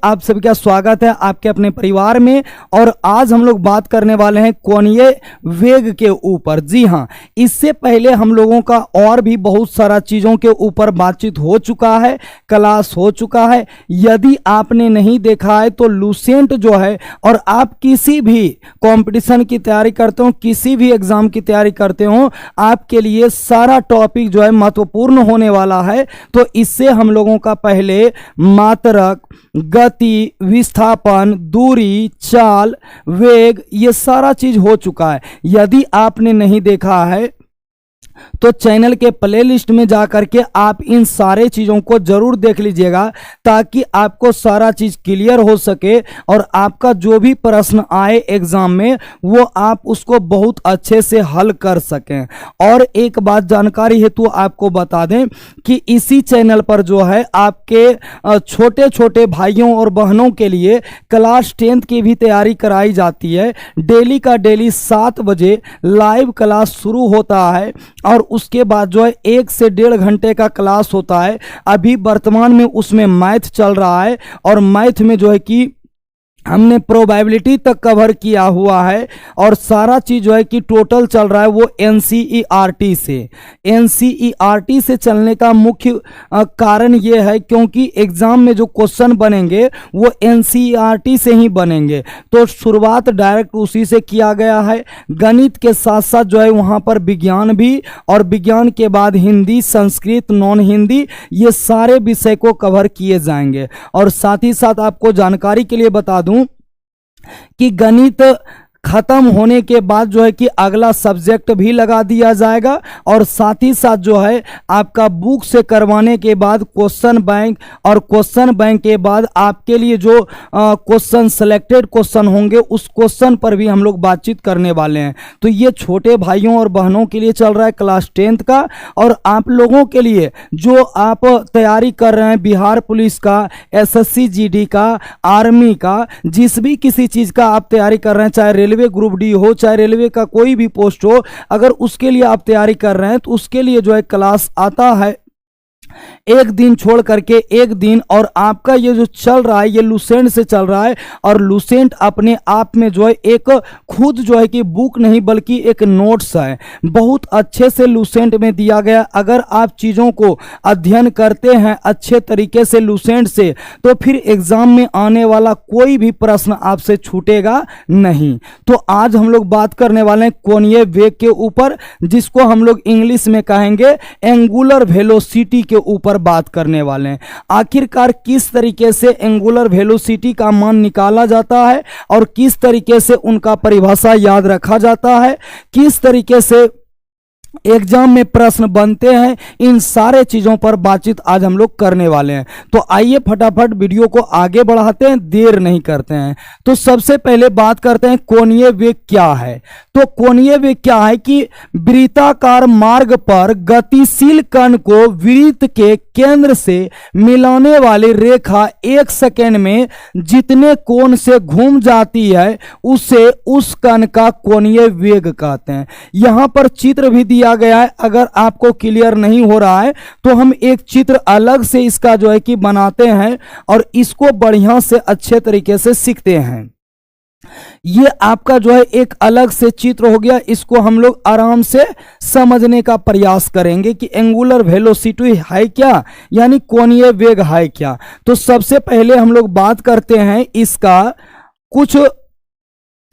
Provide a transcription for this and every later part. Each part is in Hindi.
आप सभी का स्वागत है आपके अपने परिवार में। और आज हम लोग बात करने वाले हैं कोणीय वेग के ऊपर। जी हाँ, इससे पहले हम लोगों का और भी बहुत सारा चीज़ों के ऊपर बातचीत हो चुका है, क्लास हो चुका है। यदि आपने नहीं देखा है तो लुसेंट जो है, और आप किसी भी कंपटीशन की तैयारी करते हो, किसी भी एग्जाम की तैयारी करते हो, आपके लिए सारा टॉपिक जो है महत्वपूर्ण होने वाला है। तो इससे हम लोगों का पहले मात्रक, गति, विस्थापन, दूरी, चाल, वेग, ये सारा चीज हो चुका है। यदि आपने नहीं देखा है तो चैनल के प्लेलिस्ट में जाकर के आप इन सारे चीज़ों को जरूर देख लीजिएगा, ताकि आपको सारा चीज़ क्लियर हो सके और आपका जो भी प्रश्न आए एग्जाम में वो आप उसको बहुत अच्छे से हल कर सकें। और एक बात जानकारी हेतु आपको बता दें कि इसी चैनल पर जो है आपके छोटे छोटे भाइयों और बहनों के लिए क्लास 10th की भी तैयारी कराई जाती है। डेली का डेली 7 बजे लाइव क्लास शुरू होता है और उसके बाद जो है 1 से 1.5 घंटे का क्लास होता है। अभी वर्तमान में उसमें मैथ चल रहा है और मैथ में जो है कि हमने प्रोबेबिलिटी तक कवर किया हुआ है और सारा चीज जो है कि टोटल चल रहा है वो एनसीईआरटी से। एनसीईआरटी से चलने का मुख्य कारण ये है क्योंकि एग्जाम में जो क्वेश्चन बनेंगे वो एनसीईआरटी से ही बनेंगे। तो शुरुआत डायरेक्ट उसी से किया गया है। गणित के साथ साथ जो है वहाँ पर विज्ञान भी, और विज्ञान के बाद हिंदी, संस्कृत, नॉन हिंदी, ये सारे विषय को कवर किए जाएंगे। और साथ ही साथ आपको जानकारी के लिए बता दूं कि गणित खत्म होने के बाद जो है कि अगला सब्जेक्ट भी लगा दिया जाएगा, और साथ ही साथ जो है आपका बुक से करवाने के बाद क्वेश्चन बैंक, और क्वेश्चन बैंक के बाद आपके लिए जो क्वेश्चन सिलेक्टेड क्वेश्चन होंगे उस क्वेश्चन पर भी हम लोग बातचीत करने वाले हैं। तो ये छोटे भाइयों और बहनों के लिए चल रहा है क्लास 10th का। और आप लोगों के लिए जो आप तैयारी कर रहे हैं बिहार पुलिस का, एसएससी जीडी का, आर्मी का, जिस भी किसी चीज़ का आप तैयारी कर रहे हैं, चाहे रेलवे ग्रुप डी हो, चाहे रेलवे का कोई भी पोस्ट हो, अगर उसके लिए आप तैयारी कर रहे हैं तो उसके लिए जो है क्लास आता है एक दिन छोड़ करके एक दिन। और आपका ये जो चल रहा है ये लुसेंट से चल रहा है, और लुसेंट अपने आप में जो है एक खुद जो है कि बुक नहीं बल्कि एक नोट्स है, बहुत अच्छे से लुसेंट में दिया गया। अगर आप चीज़ों को अध्ययन करते हैं अच्छे तरीके से लुसेंट से, तो फिर एग्जाम में आने वाला कोई भी प्रश्न आपसे छूटेगा नहीं। तो आज हम लोग बात करने वाले हैं कोणीय वेग के ऊपर, जिसको हम लोग इंग्लिश में कहेंगे एंगुलर वेलोसिटी के ऊपर बात करने वाले हैं। आखिरकार किस तरीके से एंगुलर वेलोसिटी का मान निकाला जाता है और किस तरीके से उनका परिभाषा याद रखा जाता है, किस तरीके से एग्जाम में प्रश्न बनते हैं, इन सारे चीजों पर बातचीत आज हम लोग करने वाले हैं। तो आइए फटाफट वीडियो को आगे बढ़ाते हैं, देर नहीं करते हैं। तो सबसे पहले बात करते हैं कोणीय वेग क्या है। तो कोणीय वेग क्या है कि वृत्ताकार मार्ग पर गतिशील कण को वृत्त के केंद्र से मिलाने वाली रेखा 1 सेकेंड में जितने कोण से घूम जाती है उसे उस कण का कोणीय वेग कहते हैं। यहां पर चित्र भी दिया गया है, अगर आपको क्लियर नहीं हो रहा है तो हम एक चित्र अलग से इसका जो है कि बनाते हैं और इसको बढ़िया से अच्छे तरीके से सीखते हैं। ये आपका जो है एक अलग से चित्र हो गया, इसको हम लोग आराम से समझने का प्रयास करेंगे कि एंगुलर वेलोसिटी है क्या, यानी कोणीय वेग है क्या। तो सबसे पहले हम लोग बात करते हैं इसका, कुछ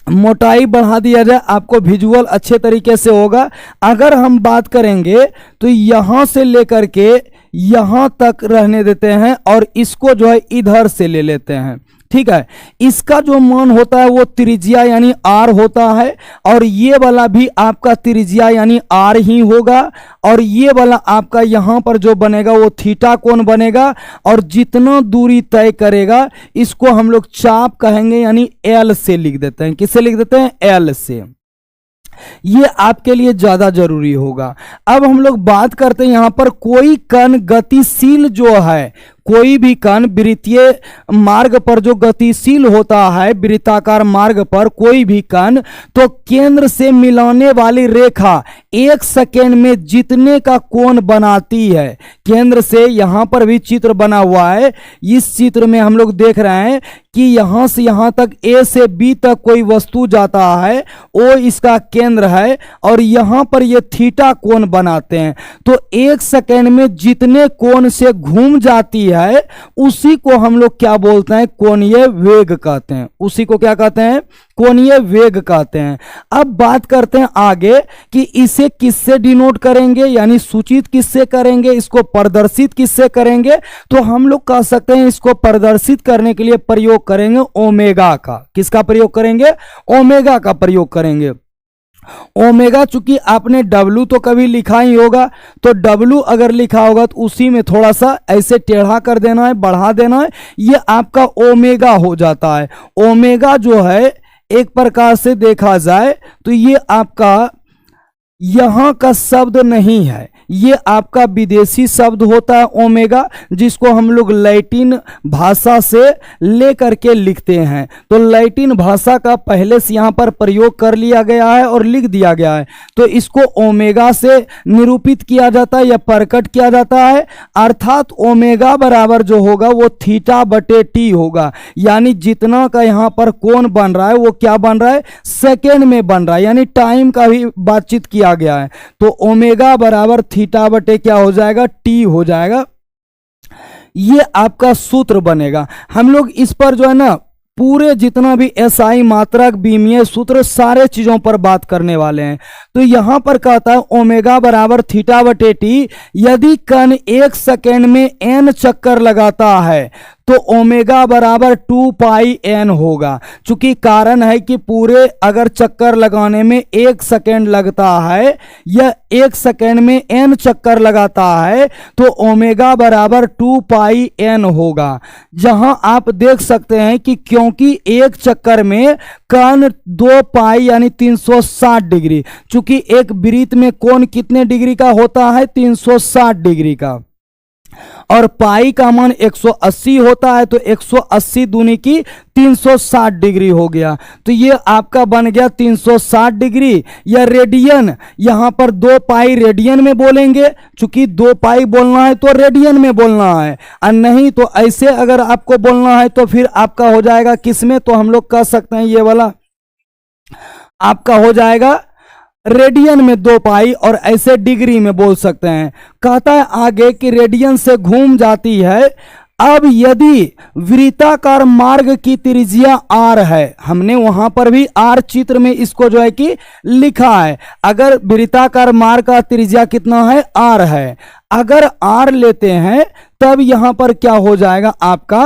मोटाई बढ़ा दिया जाए, आपको विजुअल अच्छे तरीके से होगा। अगर हम बात करेंगे तो यहां से लेकर के यहां तक रहने देते हैं और इसको जो है इधर से ले लेते हैं, ठीक है। इसका जो मान होता है वो त्रिज्या यानी आर होता है, और ये वाला भी आपका त्रिज्या यानी आर ही होगा, और ये वाला आपका यहां पर जो बनेगा वो थीटा कोण बनेगा, और जितना दूरी तय करेगा इसको हम लोग चाप कहेंगे, यानी एल से लिख देते हैं। किससे लिख देते हैं? एल से। ये आपके लिए ज्यादा जरूरी होगा। अब हम लोग बात करते हैं यहां पर कोई कण गतिशील जो है, कोई भी कण वृत्तीय मार्ग पर जो गतिशील होता है, वृत्ताकार मार्ग पर कोई भी कण, तो केंद्र से मिलाने वाली रेखा 1 सेकेंड में जितने का कोण बनाती है। केंद्र से, यहां पर भी चित्र बना हुआ है, इस चित्र में हम लोग देख रहे हैं कि यहां से यहां तक ए से बी तक कोई वस्तु जाता है, ओ इसका केंद्र है, और यहां पर ये थीटा कोण बनाते हैं। तो 1 सेकेंड में जितने कोण से घूम जाती है उसी को हम लोग क्या बोलते हैं, कोणीय वेग कहते हैं। उसी को क्या कहते हैं, कोणीय वेग कहते हैं। अब बात करते हैं आगे कि इसे किससे डिनोट करेंगे, यानी सूचित किससे करेंगे, इसको प्रदर्शित किससे करेंगे। तो हम लोग कह सकते हैं इसको प्रदर्शित करने के लिए प्रयोग करेंगे ओमेगा का। किसका प्रयोग करेंगे, ओमेगा का प्रयोग करेंगे। ओमेगा, चूंकि आपने W तो कभी लिखा ही होगा, तो W अगर लिखा होगा तो उसी में थोड़ा सा ऐसे टेढ़ा कर देना है, बढ़ा देना है, ये आपका ओमेगा हो जाता है। ओमेगा जो है एक प्रकार से देखा जाए तो ये आपका यहां का शब्द नहीं है, ये आपका विदेशी शब्द होता है ओमेगा, जिसको हम लोग लैटिन भाषा से लेकर के लिखते हैं। तो लैटिन भाषा का पहले से यहाँ पर प्रयोग कर लिया गया है और लिख दिया गया है, तो इसको ओमेगा से निरूपित किया जाता है या प्रकट किया जाता है। अर्थात ओमेगा बराबर जो होगा वो थीटा बटे टी होगा, यानी जितना का यहाँ पर कोण बन रहा है वो क्या बन रहा है, सेकेंड में बन रहा है, यानी टाइम का भी बातचीत किया गया है। तो ओमेगा बराबर थीटा बटे क्या हो जाएगा, टी हो जाएगा। ये आपका सूत्र बनेगा। हम लोग इस पर जो है ना पूरे जितना भी एसआई, मात्रक, बीमीय सूत्र, सारे चीजों पर बात करने वाले हैं। तो यहां पर कहता है ओमेगा बराबर थीटा बटे टी, यदि कण 1 सेकेंड में n चक्कर लगाता है तो ओमेगा बराबर 2 पाई n होगा। चूंकि कारण है कि पूरे अगर चक्कर लगाने में 1 सेकेंड लगता है या 1 सेकेंड में n चक्कर लगाता है तो ओमेगा बराबर 2 पाई n होगा। जहां आप देख सकते हैं कि क्योंकि एक चक्कर में कण 2 पाई यानी 360 डिग्री, चूंकि एक वृत्त में कोण कितने डिग्री का होता है, 360 डिग्री का, और पाई का मान 180 होता है, तो 180 दूनी की 360 डिग्री हो गया। तो ये आपका बन गया 360 डिग्री, या रेडियन, यहां पर 2 पाई रेडियन में बोलेंगे, चूंकि 2 पाई बोलना है तो रेडियन में बोलना है, और नहीं तो ऐसे अगर आपको बोलना है तो फिर आपका हो जाएगा किसमें, तो हम लोग कह सकते हैं ये वाला आपका हो जाएगा रेडियन में 2 पाई, और ऐसे डिग्री में बोल सकते हैं। कहता है आगे कि रेडियन से घूम जाती है। अब यदि वृत्ताकार मार्ग की त्रिज्या r है, हमने वहां पर भी r चित्र में इसको जो है कि लिखा है, अगर वृत्ताकार मार्ग का त्रिज्या कितना है, r है, अगर r लेते हैं तब यहां पर क्या हो जाएगा आपका,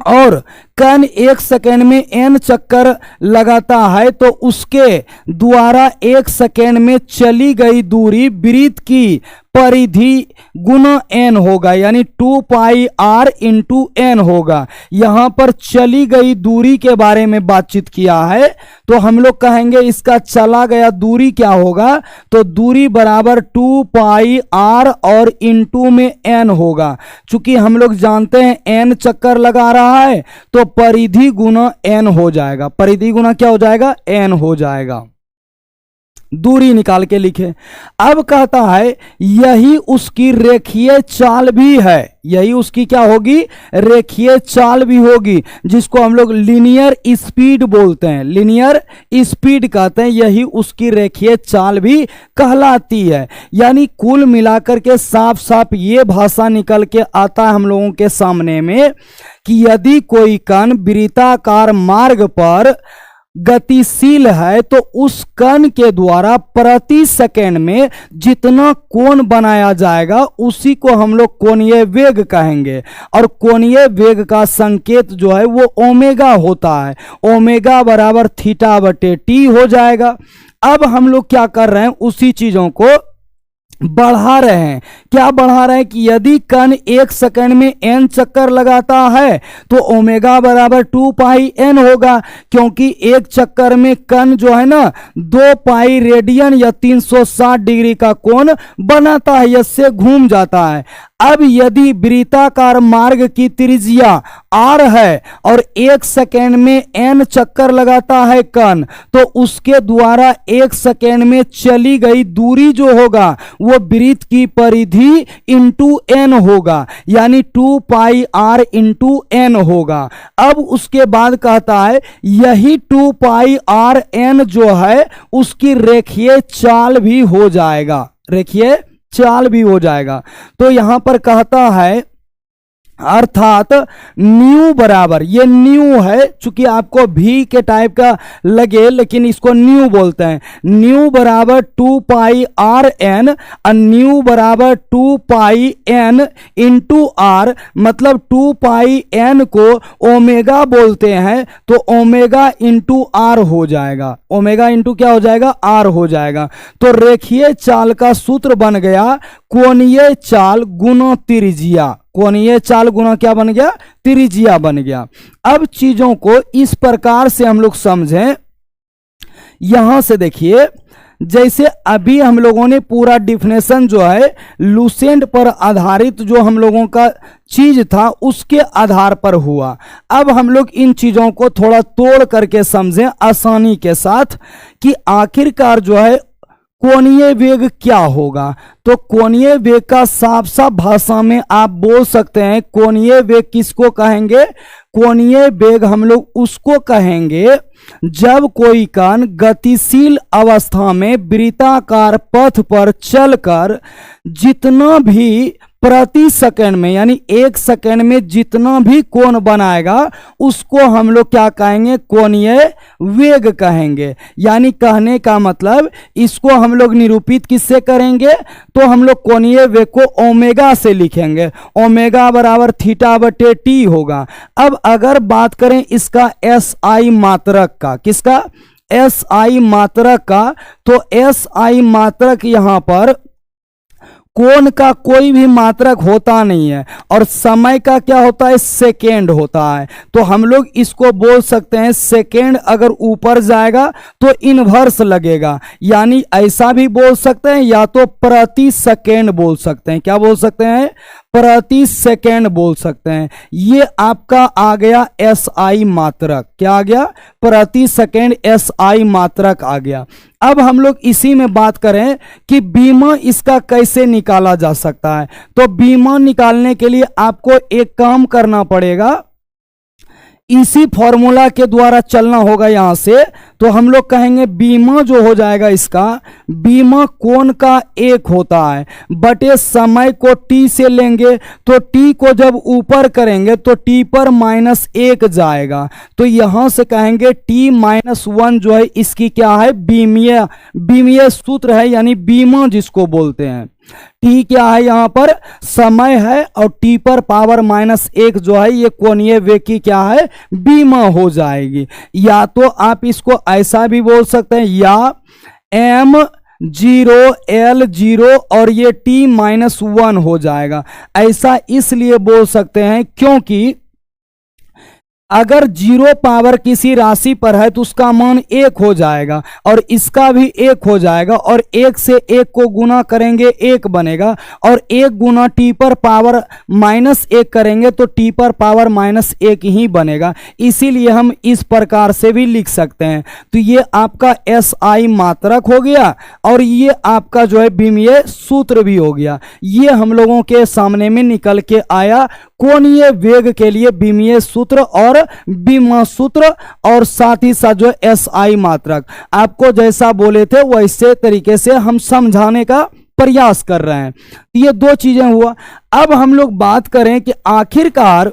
और कण 1 सेकेंड में n चक्कर लगाता है तो उसके द्वारा 1 सेकेंड में चली गई दूरी वृत्त की परिधि गुना n होगा, यानी 2 पाई r इंटू n होगा। यहां पर चली गई दूरी के बारे में बातचीत किया है, तो हम लोग कहेंगे इसका चला गया दूरी क्या होगा, तो दूरी बराबर 2 पाई r और इंटू में n होगा। चूंकि हम लोग जानते हैं n चक्कर लगा रहा है तो परिधि गुना n हो जाएगा, परिधि गुना क्या हो जाएगा, n हो जाएगा। दूरी निकाल के लिखे। अब कहता है यही उसकी रेखीय चाल भी है, यही उसकी क्या होगी, रेखीय चाल भी होगी, जिसको हम लोग लीनियर स्पीड बोलते हैं, लीनियर स्पीड कहते हैं, यही उसकी रेखीय चाल भी कहलाती है। यानी कुल मिलाकर के साफ साफ ये भाषा निकल के आता है हम लोगों के सामने में कि यदि कोई कण वृत्ताकार मार्ग पर गतिशील है तो उस कण के द्वारा प्रति सेकेंड में जितना कोण बनाया जाएगा उसी को हम लोग कोणीय वेग कहेंगे, और कोणीय वेग का संकेत जो है वो ओमेगा होता है। ओमेगा बराबर थीटा बटे टी हो जाएगा। अब हम लोग क्या कर रहे हैं, उसी चीजों को बढ़ा रहे हैं। क्या बढ़ा रहे हैं कि यदि कण 1 सेकंड में n चक्कर लगाता है तो ओमेगा बराबर 2 पाई n होगा, क्योंकि एक चक्कर में कण जो है ना 2 पाई रेडियन या 360 डिग्री का कोण बनाता है, इससे घूम जाता है। अब यदि वृत्ताकार मार्ग की त्रिज्या r है और 1 सेकेंड में n चक्कर लगाता है कण, तो उसके द्वारा 1 सेकेंड में चली गई दूरी जो होगा वो वृत्त की परिधि इंटू n होगा, यानी 2 पाई r इंटू n होगा। अब उसके बाद कहता है यही 2 पाई r n जो है उसकी रेखीय चाल भी हो जाएगा, रेखीय चाल भी हो जाएगा। तो यहां पर कहता है अर्थात न्यू बराबर, ये न्यू है, चूंकि आपको भी के टाइप का लगे लेकिन इसको न्यू बोलते हैं। न्यू बराबर 2 पाई आर एन, न्यू बराबर 2 पाई एन इंटू आर, मतलब 2 पाई एन को ओमेगा बोलते हैं, तो ओमेगा इंटू आर हो जाएगा, ओमेगा इंटू क्या हो जाएगा, आर हो जाएगा। तो रेखीय चाल का सूत्र बन गया कोणीय चाल गुना त्रिज्या, कोणीय चाल गुना क्या बन गया, त्रिज्या बन गया। अब चीजों को इस प्रकार से हम लोग समझें, यहां से देखिए जैसे अभी हम लोगों ने पूरा डिफिनेशन जो है लुसेंट पर आधारित जो हम लोगों का चीज था उसके आधार पर हुआ। अब हम लोग इन चीजों को थोड़ा तोड़ करके समझें आसानी के साथ कि आखिरकार जो है कोणीय वेग क्या होगा। तो कोणीय वेग का साफ साफ भाषा में आप बोल सकते हैं, कोणीय वेग किसको कहेंगे, कोणीय वेग हम लोग उसको कहेंगे जब कोई कण गतिशील अवस्था में वृत्ताकार पथ पर चलकर जितना भी प्रति सेकंड में, यानी 1 सेकंड में जितना भी कोण बनाएगा उसको हम लोग क्या कहेंगे, कोणीय वेग कहेंगे। यानी कहने का मतलब इसको हम लोग निरूपित किससे करेंगे, तो हम लोग कोणीय वेग को ओमेगा से लिखेंगे, ओमेगा बराबर थीटा बटे टी होगा। अब अगर बात करें इसका एस आई मात्रक का, किसका, एस आई मात्रक का, तो एस आई मात्रक यहां पर कोण का कोई भी मात्रक होता नहीं है और समय का क्या होता है, सेकेंड होता है। तो हम लोग इसको बोल सकते हैं सेकेंड अगर ऊपर जाएगा तो इनवर्स लगेगा, यानी ऐसा भी बोल सकते हैं या तो प्रति सेकेंड बोल सकते हैं, क्या बोल सकते हैं, प्रति सेकेंड बोल सकते हैं। ये आपका आ गया एस आई मात्रक, क्या आ गया, प्रति सेकेंड एस आई मात्रक आ गया। अब हम लोग इसी में बात करें कि बीमा इसका कैसे निकाला जा सकता है। तो बीमा निकालने के लिए आपको एक काम करना पड़ेगा, इसी फॉर्मूला के द्वारा चलना होगा यहां से। तो हम लोग कहेंगे बीमा जो हो जाएगा इसका, बीमा कोण का 1 होता है बटे समय को t से लेंगे, तो t को जब ऊपर करेंगे तो t पर -1 जाएगा, तो यहां से कहेंगे t-1 जो है इसकी क्या है, बीमीय, बीमीय सूत्र है, यानी बीमा जिसको बोलते हैं। t क्या है, यहां पर समय है और t पर पावर -1 जो है ये कोणीय वेग की क्या है, बीमा हो जाएगी। या तो आप इसको ऐसा भी बोल सकते हैं, या m0 L0 और ये t-1 हो जाएगा। ऐसा इसलिए बोल सकते हैं क्योंकि अगर 0 पावर किसी राशि पर है तो उसका मान 1 हो जाएगा और इसका भी 1 हो जाएगा, और 1 से 1 को गुना करेंगे 1 बनेगा, और 1 गुना t पर पावर -1 करेंगे तो t पर पावर -1 ही बनेगा। इसीलिए हम इस प्रकार से भी लिख सकते हैं। तो ये आपका एस आई मात्रक हो गया और ये आपका जो है बीमीय सूत्र भी हो गया। ये हम लोगों के सामने में निकल के आया कोणीय वेग के लिए बीमीय सूत्र और बीमा सूत्र, और साथ ही साथ जो एस आई मात्रक आपको जैसा बोले थे वैसे तरीके से हम समझाने का प्रयास कर रहे हैं। ये 2 चीजें हुआ। अब हम लोग बात करें कि आखिरकार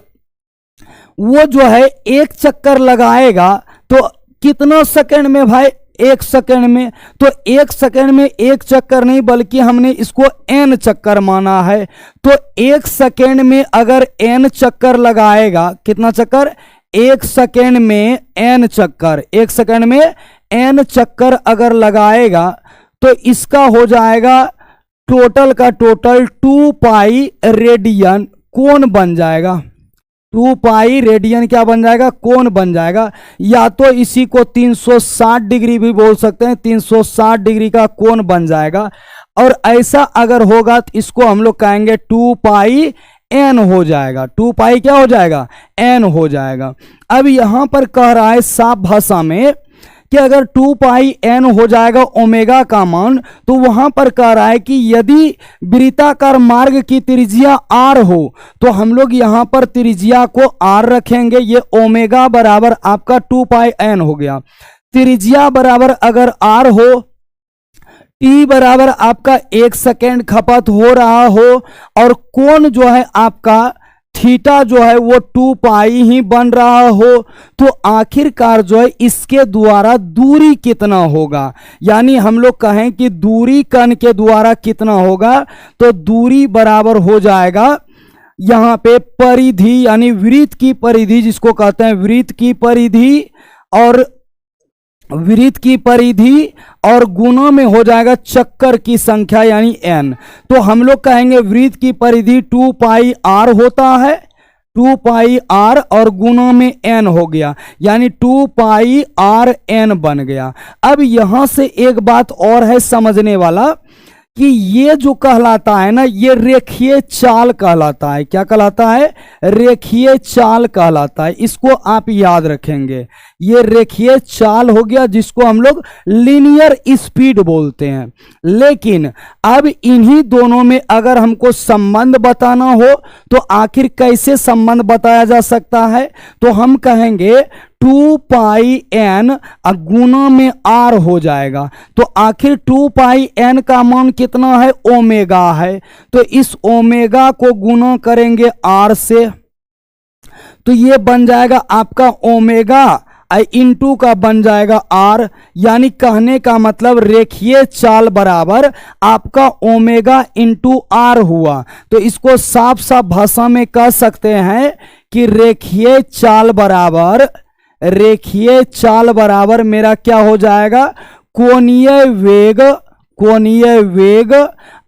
वो जो है 1 चक्कर लगाएगा तो कितना सेकंड में भाई, 1 सेकंड में। तो 1 सेकंड में 1 चक्कर नहीं बल्कि हमने इसको n चक्कर माना है। तो 1 सेकंड में अगर n चक्कर लगाएगा, कितना चक्कर, 1 सेकंड में n चक्कर, 1 सेकंड में n चक्कर अगर लगाएगा तो इसका हो जाएगा टोटल का टोटल 2 पाई रेडियन कोण बन जाएगा। 2 पाई रेडियन क्या बन जाएगा, कोण बन जाएगा। या तो इसी को 360 डिग्री भी बोल सकते हैं, 360 डिग्री का कोण बन जाएगा। और ऐसा अगर होगा तो इसको हम लोग कहेंगे 2 पाई एन हो जाएगा। 2 पाई क्या हो जाएगा? एन हो जाएगा। अब यहां पर कह रहा है साफ भाषा में कि अगर 2 पाई एन हो जाएगा ओमेगा का मान, तो वहां पर कह रहा है कि यदि वृत्ताकार मार्ग की त्रिज्या आर हो तो हम लोग यहां पर त्रिज्या को आर रखेंगे। ये ओमेगा बराबर आपका 2 पाई एन हो गया। त्रिज्या बराबर अगर आर हो, टी बराबर आपका 1 सेकेंड खपत हो रहा हो, और कोण जो है आपका थीटा जो है वो 2 पाई ही बन रहा हो, तो आखिरकार जो है इसके द्वारा दूरी कितना होगा, यानी हम लोग कहें कि दूरी कण के द्वारा कितना होगा, तो दूरी बराबर हो जाएगा यहां पे परिधि यानी वृत्त की परिधि, जिसको कहते हैं वृत्त की परिधि, और वृत्त की परिधि और गुणों में हो जाएगा चक्कर की संख्या यानी n। तो हम लोग कहेंगे वृत्त की परिधि 2 पाई r होता है, 2 पाई r और गुणों में n हो गया, यानी 2 पाई r n बन गया। अब यहां से एक बात और है समझने वाला कि ये जो कहलाता है ना, ये रेखीय चाल कहलाता है। क्या कहलाता है? रेखीय चाल कहलाता है। इसको आप याद रखेंगे, ये रेखीय चाल हो गया, जिसको हम लोग लीनियर स्पीड बोलते हैं। लेकिन अब इन्हीं दोनों में अगर हमको संबंध बताना हो तो आखिर कैसे संबंध बताया जा सकता है? तो हम कहेंगे 2 पाई एन गुना में आर हो जाएगा। तो आखिर 2 पाई एन का मान कितना है? ओमेगा है। तो इस ओमेगा को गुना करेंगे आर से, तो ये बन जाएगा आपका ओमेगा इंटू का बन जाएगा आर, यानी कहने का मतलब रेखीय चाल बराबर आपका ओमेगा इंटू आर हुआ। तो इसको साफ साफ भाषा में कह सकते हैं कि रेखीय चाल बराबर मेरा क्या हो जाएगा? कोणीय वेग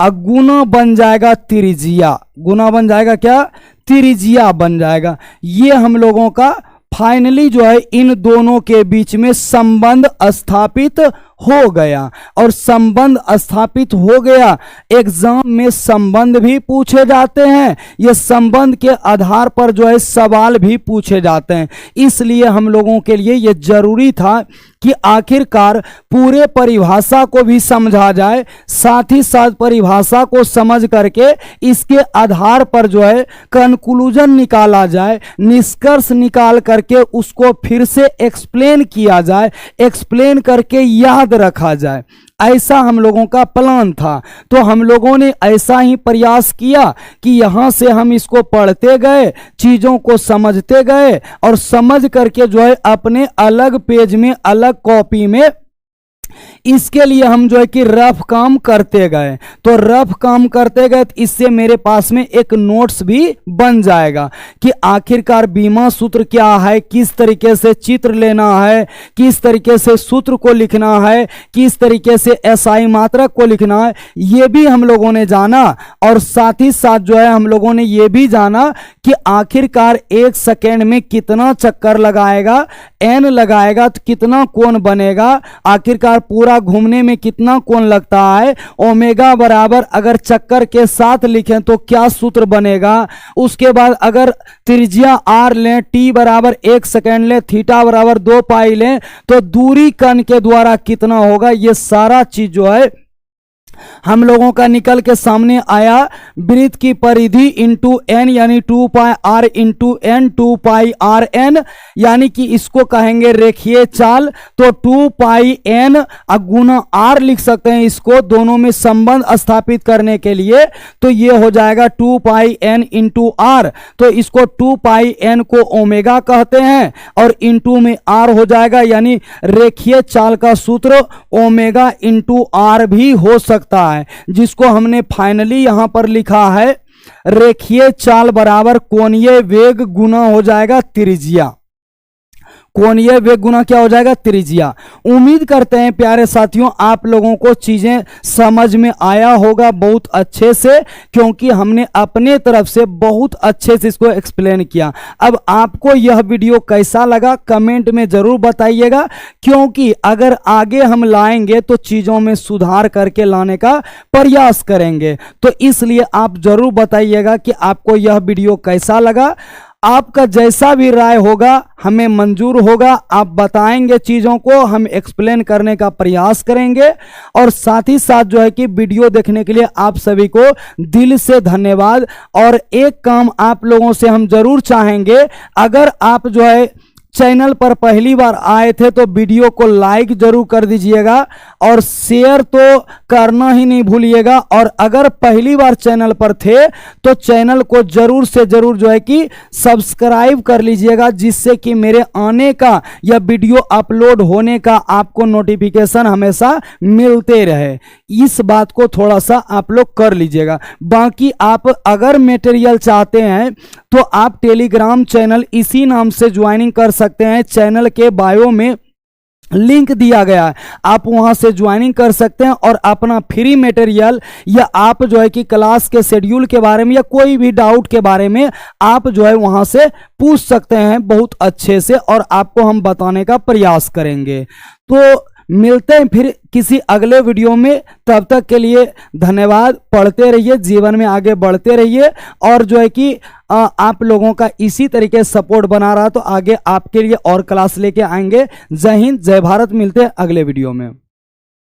गुना बन जाएगा त्रिज्या। गुना बन जाएगा क्या? त्रिज्या बन जाएगा। ये हम लोगों का फाइनली जो है इन दोनों के बीच में संबंध स्थापित हो गया। और संबंध स्थापित हो गया, एग्जाम में संबंध भी पूछे जाते हैं, ये संबंध के आधार पर जो है सवाल भी पूछे जाते हैं। इसलिए हम लोगों के लिए ये जरूरी था कि आखिरकार पूरे परिभाषा को भी समझा जाए, साथ ही साथ परिभाषा को समझ करके इसके आधार पर जो है कंक्लूजन निकाला जाए, निष्कर्ष निकाल करके उसको फिर से एक्सप्लेन किया जाए, एक्सप्लेन करके याद रखा जाए। ऐसा हम लोगों का प्लान था। तो हम लोगों ने ऐसा ही प्रयास किया कि यहां से हम इसको पढ़ते गए, चीजों को समझते गए, और समझ करके जो है अपने अलग पेज में, अलग कॉपी में इसके लिए हम जो है कि रफ काम करते गए। तो रफ काम करते गए तो इससे मेरे पास में एक नोट्स भी बन जाएगा कि आखिरकार बीमा सूत्र क्या है, किस तरीके से चित्र लेना है, किस तरीके से सूत्र को लिखना है, किस तरीके से एसआई मात्रक को लिखना है, ये भी हम लोगों ने जाना। और साथ ही साथ जो है हम लोगों ने ये भी जाना कि आखिरकार 1 सेकेंड में कितना चक्कर लगाएगा, एन लगाएगा तो कितना कोण बनेगा, आखिरकार पूरा घूमने में कितना कोण लगता है, ओमेगा बराबर अगर चक्कर के साथ लिखें तो क्या सूत्र बनेगा। उसके बाद अगर त्रिज्या आर लें, टी बराबर 1 सेकेंड लें, थीटा बराबर 2 पाई लें, तो दूरी कण के द्वारा कितना होगा, ये सारा चीज जो है हम लोगों का निकल के सामने आया। वृत्त की परिधि इंटू एन यानी 2 pi r into n, 2 pi r n, यानी कि इसको कहेंगे रेखीय चाल। तो 2 पाई एन गुना आर लिख सकते हैं इसको, दोनों में संबंध स्थापित करने के लिए। तो ये हो जाएगा 2 पाई एन इंटू आर। तो इसको 2 पाई एन को ओमेगा कहते हैं और इंटू में आर हो जाएगा, यानी रेखीय चाल का सूत्र ओमेगा इंटू आर भी हो सकता है, जिसको हमने फाइनली यहां पर लिखा है रेखीय चाल बराबर कोणीय वेग गुना हो जाएगा त्रिज्या। कोणीय वेग गुना क्या हो जाएगा, त्रिज्या। उम्मीद करते हैं प्यारे साथियों आप लोगों को चीजें समझ में आया होगा बहुत अच्छे से, क्योंकि हमने अपने तरफ से बहुत अच्छे से इसको एक्सप्लेन किया। अब आपको यह वीडियो कैसा लगा कमेंट में जरूर बताइएगा, क्योंकि अगर आगे हम लाएंगे तो चीजों में सुधार करके लाने का प्रयास करेंगे। तो इसलिए आप जरूर बताइएगा कि आपको यह वीडियो कैसा लगा। आपका जैसा भी राय होगा हमें मंजूर होगा, आप बताएंगे चीज़ों को, हम एक्सप्लेन करने का प्रयास करेंगे। और साथ ही साथ जो है कि वीडियो देखने के लिए आप सभी को दिल से धन्यवाद। और एक काम आप लोगों से हम जरूर चाहेंगे, अगर आप जो है चैनल पर पहली बार आए थे तो वीडियो को लाइक जरूर कर दीजिएगा और शेयर तो करना ही नहीं भूलिएगा। और अगर पहली बार चैनल पर थे तो चैनल को जरूर से जरूर जो है कि सब्सक्राइब कर लीजिएगा, जिससे कि मेरे आने का या वीडियो अपलोड होने का आपको नोटिफिकेशन हमेशा मिलते रहे। इस बात को थोड़ा सा आप लोग कर लीजिएगा। बाकी आप अगर मटेरियल चाहते हैं तो आप टेलीग्राम चैनल इसी नाम से ज्वाइनिंग कर सकते हैं। चैनल के बायो में लिंक दिया गया है, आप वहां से ज्वाइनिंग कर सकते हैं और अपना फ्री मटेरियल या आप जो है कि क्लास के शेड्यूल के बारे में या कोई भी डाउट के बारे में आप जो है वहां से पूछ सकते हैं बहुत अच्छे से, और आपको हम बताने का प्रयास करेंगे। तो मिलते हैं फिर किसी अगले वीडियो में, तब तक के लिए धन्यवाद। पढ़ते रहिए, जीवन में आगे बढ़ते रहिए, और जो है कि आप लोगों का इसी तरीके सपोर्ट बना रहा तो आगे आपके लिए और क्लास लेके आएंगे। जय हिंद, जय भारत। मिलते हैं अगले वीडियो में।